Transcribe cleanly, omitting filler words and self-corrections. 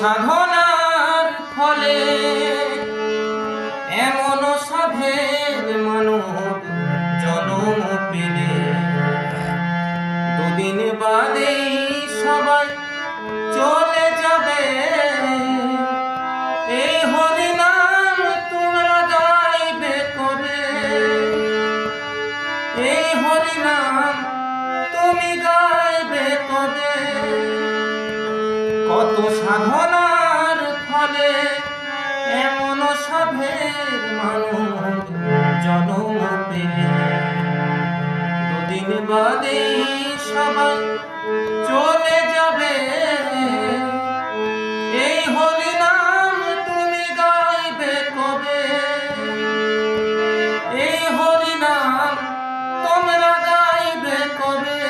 সাধনার ফলে এমন সাধের মানব জনম পেলে দুদিন বাদেই সবাই চলে যাবে। এই হরিনাম তোমরা গাইবে কবে? এই হরিনাম তুমি গাইবে কবে? কত সাধনার ফলে এমন সাধের মানব জনম পেলে দুদিন বাদেই সবাই চলে যাবে। এই হরিনাম তুমি গাইবে কবে? এই হরিনাম তোমরা গাইবে কবে?